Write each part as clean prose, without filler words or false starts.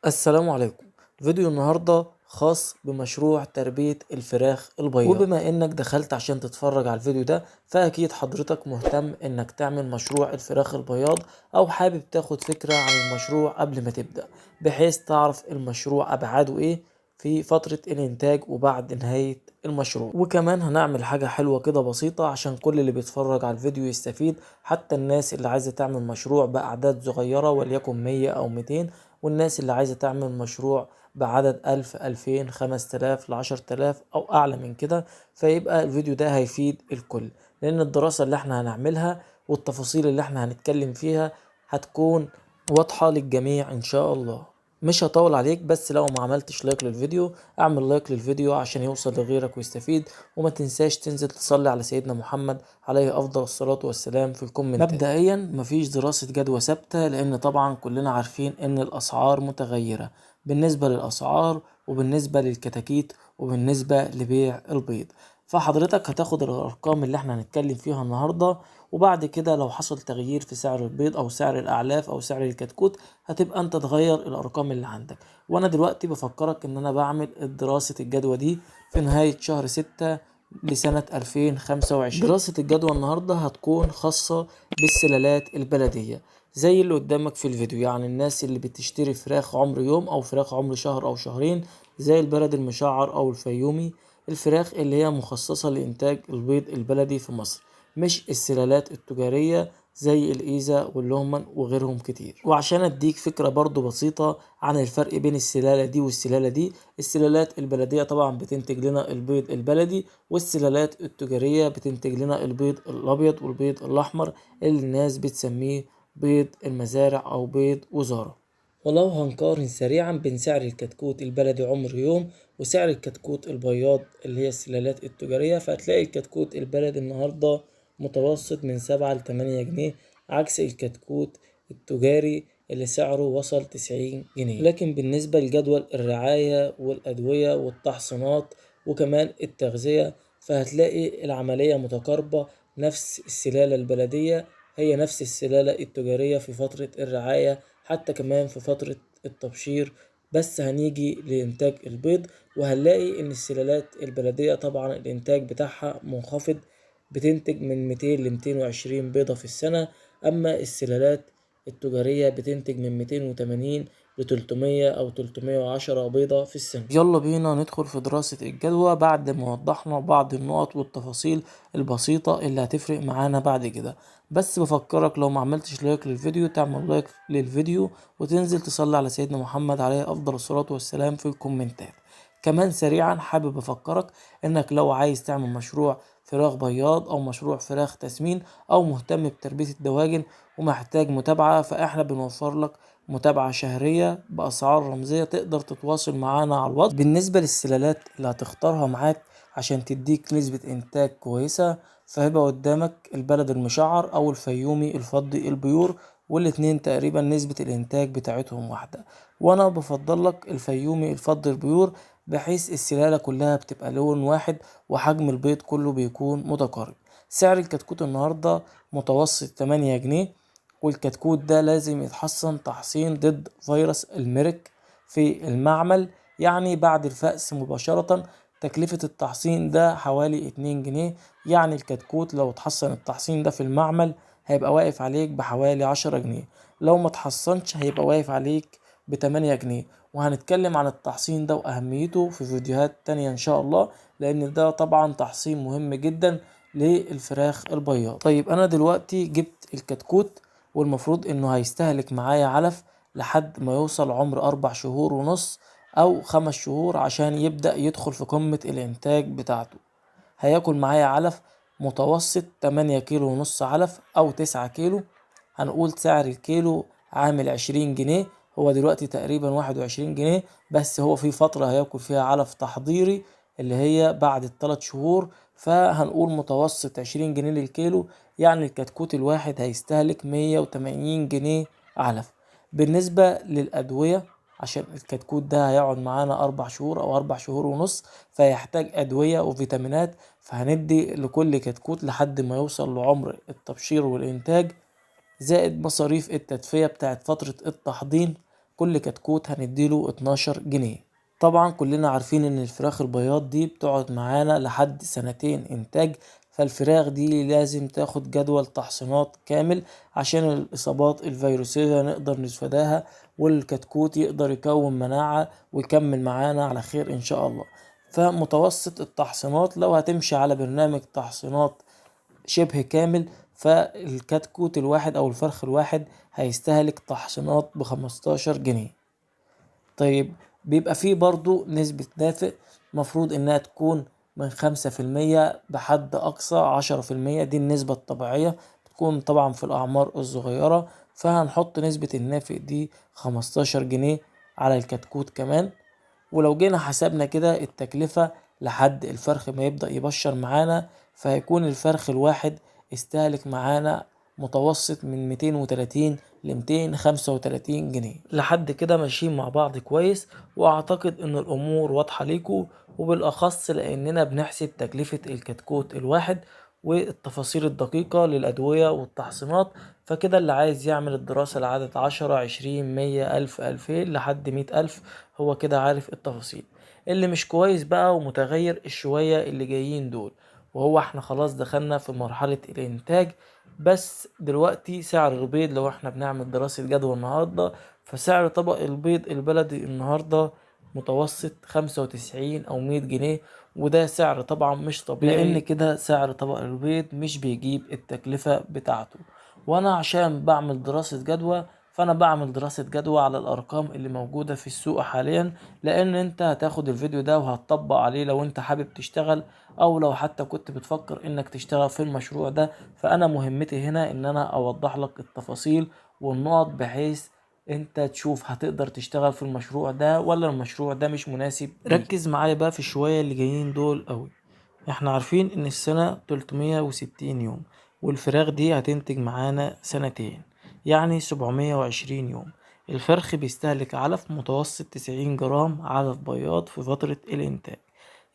السلام عليكم. فيديو النهاردة خاص بمشروع تربية الفراخ البيضاء. وبما انك دخلت عشان تتفرج على الفيديو ده فاكيد حضرتك مهتم انك تعمل مشروع الفراخ البياض او حابب تاخد فكرة عن المشروع قبل ما تبدأ، بحيث تعرف المشروع ابعاده ايه في فترة الانتاج وبعد نهاية المشروع. وكمان هنعمل حاجة حلوة كده بسيطة عشان كل اللي بيتفرج على الفيديو يستفيد، حتى الناس اللي عايزة تعمل مشروع بأعداد صغيرة وليكن 100 أو 200، والناس اللي عايزة تعمل مشروع بعدد 1000 2000 5000 ل10000 أو أعلى من كده. فيبقى الفيديو ده هيفيد الكل، لأن الدراسة اللي احنا هنعملها والتفاصيل اللي احنا هنتكلم فيها هتكون واضحة للجميع إن شاء الله. مش هطول عليك، بس لو ما عملتش لايك للفيديو اعمل لايك للفيديو عشان يوصل لغيرك ويستفيد، وما تنساش تنزل تصلي على سيدنا محمد عليه افضل الصلاة والسلام في الكومنتات. مبدئيا مفيش دراسة جدوى ثابتة، لان طبعا كلنا عارفين ان الاسعار متغيرة بالنسبة للاسعار وبالنسبة للكتاكيت وبالنسبة لبيع البيض. فحضرتك هتاخد الارقام اللي احنا هنتكلم فيها النهاردة، وبعد كده لو حصل تغيير في سعر البيض او سعر الاعلاف او سعر الكتكوت هتبقى انت تغير الارقام اللي عندك. وانا دلوقتي بفكرك ان انا بعمل دراسة الجدوى دي في نهاية شهر 6 لسنة 2025. دراسة الجدوى النهاردة هتكون خاصة بالسلالات البلدية زي اللي قدامك في الفيديو، يعني الناس اللي بتشتري فراخ عمر يوم او فراخ عمر شهر او شهرين زي البلد المشعر او الفيومي، الفراخ اللي هي مخصصة لإنتاج البيض البلدي في مصر، مش السلالات التجارية زي الإيزا واللوهمان وغيرهم كتير. وعشان أديك فكرة برضو بسيطة عن الفرق بين السلالة دي والسلالة دي، السلالات البلدية طبعا بتنتج لنا البيض البلدي، والسلالات التجارية بتنتج لنا البيض الأبيض والبيض الأحمر اللي الناس بتسميه بيض المزارع أو بيض وزارة. ولو هنقارن سريعا بين سعر الكتكوت البلدي عمر يوم وسعر الكتكوت البياض اللي هي السلالات التجارية، فهتلاقي الكتكوت البلدي النهاردة متوسط من 7 ل8 جنيه، عكس الكتكوت التجاري اللي سعره وصل 90 جنيه. لكن بالنسبة لجدول الرعاية والأدوية والتحصينات وكمان التغذية فهتلاقي العملية متقاربة، نفس السلالة البلدية هي نفس السلالة التجارية في فترة الرعاية، حتى كمان في فترة التبشير. بس هنيجي لإنتاج البيض وهنلاقي إن السلالات البلدية طبعا الإنتاج بتاعها منخفض، بتنتج من 200 ل220 بيضة في السنة، أما السلالات التجارية بتنتج من 280 ل300 أو 310 بيضة في السنة. يلا بينا ندخل في دراسة الجدوى بعد ما وضحنا بعض النقط والتفاصيل البسيطة اللي هتفرق معانا بعد كده. بس بفكرك لو ما عملتش لايك للفيديو تعمل لايك للفيديو وتنزل تصلي على سيدنا محمد عليه أفضل الصلاة والسلام في الكومنتات. كمان سريعا حابب أفكرك إنك لو عايز تعمل مشروع فراخ بياض أو مشروع فراخ تسمين أو مهتم بتربية الدواجن ومحتاج متابعة، فإحنا بنوفر لك متابعة شهرية بأسعار رمزية، تقدر تتواصل معانا على الواتس. بالنسبة للسلالات اللي هتختارها معاك عشان تديك نسبة إنتاج كويسة فهيبقى قدامك البلد المشعر أو الفيومي الفضي البيور، والاتنين تقريبا نسبة الإنتاج بتاعتهم واحدة، وأنا بفضلك الفيومي الفضي البيور بحيث السلالة كلها بتبقى لون واحد وحجم البيض كله بيكون متقارب. سعر الكتكوت النهاردة متوسط 8 جنيه، والكتكوت ده لازم يتحصن تحصين ضد فيروس الميرك في المعمل، يعني بعد الفأس مباشرة. تكلفة التحصين ده حوالي 2 جنيه، يعني الكتكوت لو اتحصن التحصين ده في المعمل هيبقى واقف عليك بحوالي 10 جنيه، لو ما اتحصنش هيبقى واقف عليك ب8 جنيه. وهنتكلم عن التحصين ده وأهميته في فيديوهات تانية إن شاء الله، لأن ده طبعا تحصين مهم جدا للفراخ البياض. طيب أنا دلوقتي جبت الكتكوت والمفروض إنه هيستهلك معايا علف لحد ما يوصل عمر 4 شهور ونص أو 5 شهور عشان يبدأ يدخل في قمة الإنتاج بتاعته. هياكل معايا علف متوسط 8 كيلو ونص علف أو 9 كيلو. هنقول سعر الكيلو عامل 20 جنيه، هو دلوقتي تقريبا 21 جنيه، بس هو في فترة هياكل فيها علف تحضيري اللي هي بعد ال3 شهور، فهنقول متوسط 20 جنيه للكيلو، يعني الكتكوت الواحد هيستهلك 180 جنيه علف. بالنسبة للأدوية، عشان الكتكوت ده هيقعد معانا 4 شهور أو 4 شهور ونص فيحتاج أدوية وفيتامينات، فهندي لكل كتكوت لحد ما يوصل لعمر التبشير والإنتاج، زائد مصاريف التدفئة بتاعت فترة التحضين. كل كتكوت هنديله 12 جنيه. طبعا كلنا عارفين ان الفراخ البياض دي بتقعد معانا لحد سنتين انتاج، فالفراخ دي لازم تاخد جدول تحصينات كامل عشان الاصابات الفيروسية نقدر نتفاداها، والكتكوت يقدر يكون مناعة ويكمل معانا على خير ان شاء الله. فمتوسط التحصينات لو هتمشي على برنامج تحصينات شبه كامل، فالكتكوت الواحد او الفرخ الواحد هيستهلك تحصينات ب15 جنيه. طيب بيبقى فيه برضو نسبة دافئ مفروض انها تكون من 5% بحد اقصى 10%، دي النسبة الطبيعية بتكون طبعا في الاعمار الصغيرة. فهنحط نسبة النافق دي 15 جنيه على الكتكوت كمان. ولو جينا حسبنا كده التكلفة لحد الفرخ ما يبدأ يبشر معانا، فهيكون الفرخ الواحد استهلك معانا متوسط من 230 ل 235 جنيه. لحد كده ماشيين مع بعض كويس، واعتقد ان الامور واضحة ليكم، وبالاخص لاننا بنحسب تكلفة الكتكوت الواحد والتفاصيل الدقيقة للأدوية والتحصينات. فكده اللي عايز يعمل الدراسة لعدد 10 20 100 1000 2000 لحد 100,000، هو كده عارف التفاصيل. اللي مش كويس بقى ومتغير الشوية اللي جايين دول، وهو احنا خلاص دخلنا في مرحلة الانتاج. بس دلوقتي سعر البيض لو احنا بنعمل دراسة جدوى النهاردة، فسعر طبق البيض البلدي النهاردة متوسط 95 او 100 جنيه، وده سعر طبعا مش طبيعي، لان كده سعر طبق البيض مش بيجيب التكلفة بتاعته. وانا عشان بعمل دراسة جدوى، فانا بعمل دراسة جدوى على الارقام اللي موجودة في السوق حاليا، لان انت هتاخد الفيديو ده وهتطبق عليه لو انت حابب تشتغل، او لو حتى كنت بتفكر انك تشتغل في المشروع ده. فانا مهمتي هنا ان انا اوضح لك التفاصيل والنقط، بحيث انت تشوف هتقدر تشتغل في المشروع ده ولا المشروع ده مش مناسب ليك. ركز معايا بقى في الشوية اللي جايين دول قوي. احنا عارفين ان السنة 360 يوم، والفراخ دي هتنتج معانا سنتين، يعني 720 يوم. الفرخ بيستهلك علف متوسط 90 جرام علف بياض في فترة الانتاج،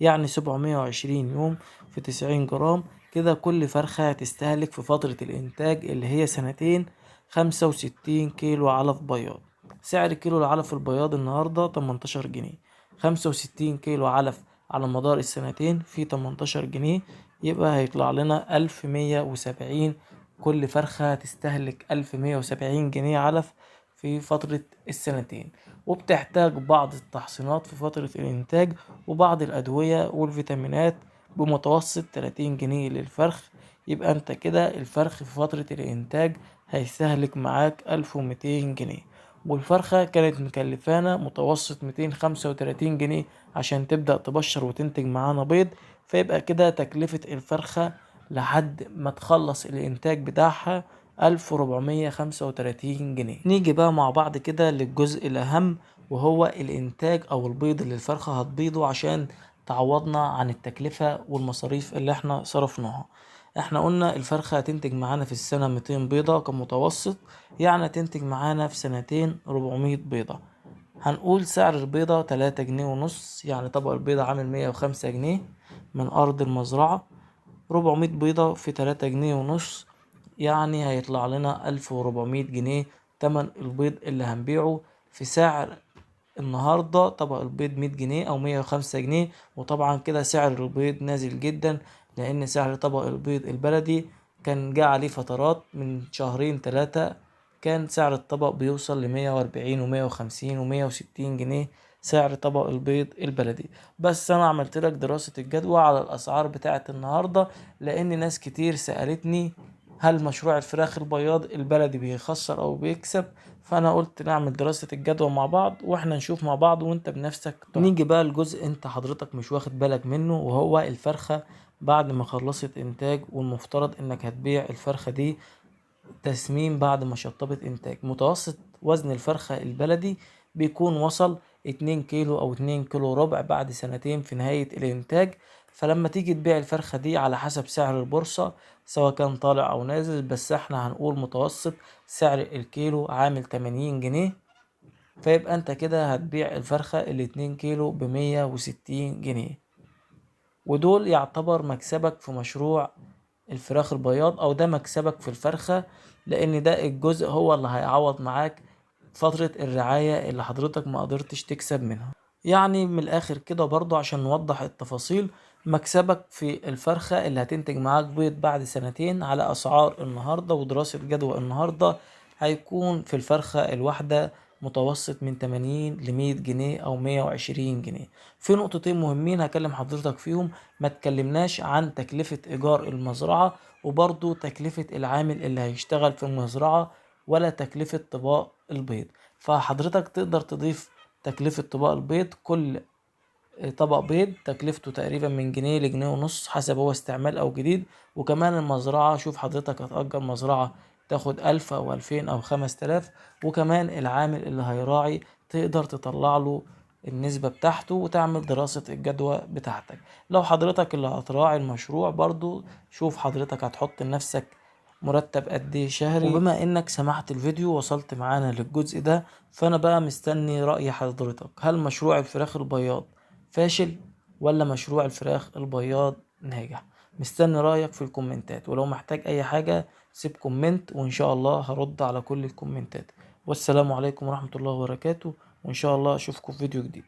يعني 720 يوم في 90 جرام، كده كل فرخة هتستهلك في فترة الانتاج اللي هي سنتين 65 كيلو علف بياض. سعر كيلو العلف البياض النهاردة 18 جنيه. 65 كيلو علف على مدار السنتين في 18 جنيه، يبقى هيطلع لنا 1170. كل فرخة هتستهلك 1170 جنيه علف في فترة السنتين، وبتحتاج بعض التحصينات في فترة الإنتاج وبعض الأدوية والفيتامينات بمتوسط 30 جنيه للفرخ. يبقى انت كده الفرخ في فترة الإنتاج هيستهلك معاك 1200 جنيه، والفرخة كانت مكلفانا متوسط 235 جنيه عشان تبدأ تبشر وتنتج معانا بيض. فيبقى كده تكلفة الفرخة لحد ما تخلص الإنتاج بتاعها 1435 جنيه. نيجي بقى مع بعض كده للجزء الأهم، وهو الإنتاج أو البيض اللي الفرخة هتبيضه عشان تعوضنا عن التكلفة والمصاريف اللي احنا صرفناها. احنا قلنا الفرخة هتنتج معانا في السنة 200 بيضة كمتوسط، يعني تنتج معانا في سنتين 400 بيضة. هنقول سعر البيضة 3 جنيه ونص، يعني طبق البيضة عامل 105 جنيه من أرض المزرعة. 400 بيضة في 3 جنيه ونص، يعني هيطلع لنا 1400 جنيه تمن البيض اللي هنبيعه. في سعر النهاردة طبق البيض 100 جنيه أو 105 جنيه، وطبعا كده سعر البيض نازل جدا، لأن سعر طبق البيض البلدي كان جه عليه فترات من شهرين 3 كان سعر الطبق بيوصل ل140 و150 و160 جنيه سعر طبق البيض البلدي. بس أنا عملت لك دراسة الجدوى على الأسعار بتاعة النهاردة، لأن ناس كتير سألتني هل مشروع الفراخ البياض البلدي بيخسر أو بيكسب. فانا قلت نعمل دراسة الجدوى مع بعض واحنا نشوف مع بعض وانت بنفسك تحكم. نيجي بقى الجزء انت حضرتك مش واخد بالك منه، وهو الفرخة بعد ما خلصت انتاج، والمفترض انك هتبيع الفرخة دي تسمين بعد ما شطبت انتاج. متوسط وزن الفرخة البلدي بيكون وصل 2 كيلو او 2 كيلو ربع بعد سنتين في نهاية الانتاج. فلما تيجي تبيع الفرخة دي على حسب سعر البورصة سواء كان طالع او نازل، بس احنا هنقول متوسط سعر الكيلو عامل 80 جنيه، فيبقى انت كده هتبيع الفرخة 2 كيلو ب160 جنيه. ودول يعتبر مكسبك في مشروع الفراخ البياض، او ده مكسبك في الفرخة، لان ده الجزء هو اللي هيعوض معاك فترة الرعاية اللي حضرتك ما قدرتش تكسب منها. يعني من الاخر كده برضو عشان نوضح التفاصيل، مكسبك في الفرخة اللي هتنتج معاك بيض بعد سنتين على اسعار النهاردة ودراسة جدوى النهاردة هيكون في الفرخة الواحدة متوسط من 80 ل100 جنيه او 120 جنيه. في نقطتين مهمين هكلم حضرتك فيهم، ما تكلمناش عن تكلفة ايجار المزرعة وبرضو تكلفة العامل اللي هيشتغل في المزرعة ولا تكلفة طباق البيض. فحضرتك تقدر تضيف تكلفة طباق البيض. كل طبق بيض تكلفته تقريبا من جنيه لجنيه ونص حسب هو استعمال او جديد. وكمان المزرعة، شوف حضرتك هتأجر مزرعة تاخد 1000 او 2000 او 5000. وكمان العامل اللي هيراعي تقدر تطلع له النسبة بتاعته وتعمل دراسة الجدوى بتاعتك. لو حضرتك اللي هتراعي المشروع برضو شوف حضرتك هتحط لنفسك مرتب قد ايه شهري. وبما انك سمحت الفيديو وصلت معانا للجزء ده، فانا بقى مستني رأي حضرتك. هل مشروع الفراخ البياض فاشل ولا مشروع الفراخ البياض ناجح؟ مستني رأيك في الكومنتات، ولو محتاج اي حاجة سيب كومنت وان شاء الله هرد على كل الكومنتات. والسلام عليكم ورحمة الله وبركاته، وان شاء الله اشوفكم في فيديو جديد.